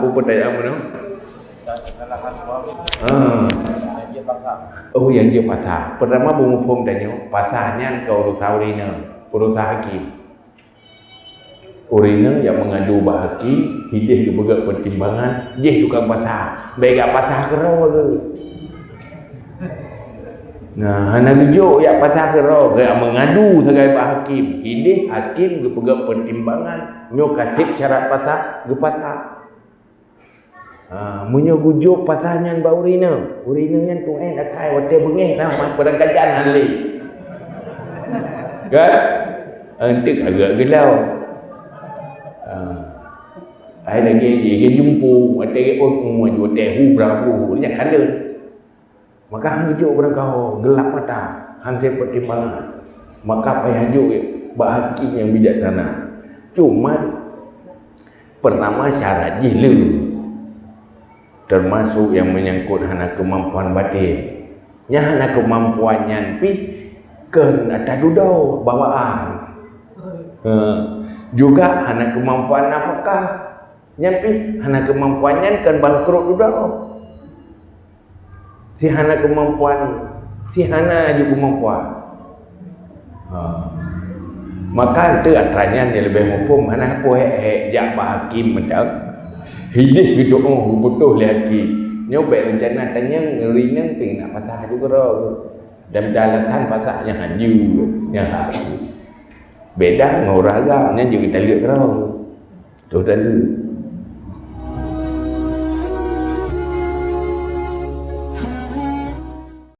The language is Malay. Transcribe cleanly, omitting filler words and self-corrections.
Upaya apa tu? Oh yang dia pasal. Pertama bunga form tanya pasalnya kau urusan urina, urusan hakim. Urina yang mengadu hakim, hidih ke bergerak pertimbangan, dia tukang pasal. Baik pasal kerau ke? Nah, hana tujuk yang pasal kerau ke mengadu sebagai hakim. Hidih hakim ke bergerak pertimbangan, nyo kasih syarat pasal ke pasal. Munyo gujuk pasalnya ba urina. Urina yang tu dah kai hotel bengih sama pada kajian hali. Kan? Entik agak gelau. Ai lagi dia jumpa hotel mu hotel hu berapa nya kala. Maka hang gujuk pada kau gelap mata, hang saya pertimbangan. Maka payah hajuk bahakim yang bijaksana. Cuma pertama syarat jilu termasuk yang menyangkut hana kemampuan batin. Nya hana kemampuan nyampi ken atas dudau bawaan. Juga hana kemampuan nafkah. Nyampi hana kemampuan nyan kan bangkrut dudau. Si hana kemampuan, si hana juga kemampuan. Maka itu atranya dia lebih mufum hana apa jak hakim macam hidih gitu betul lagi nyobek rencana tanya ngerinan ping nak patah juga ro dan alasan patahnya haju yang beda ngoragam nya juga kita lihat ro tu tadi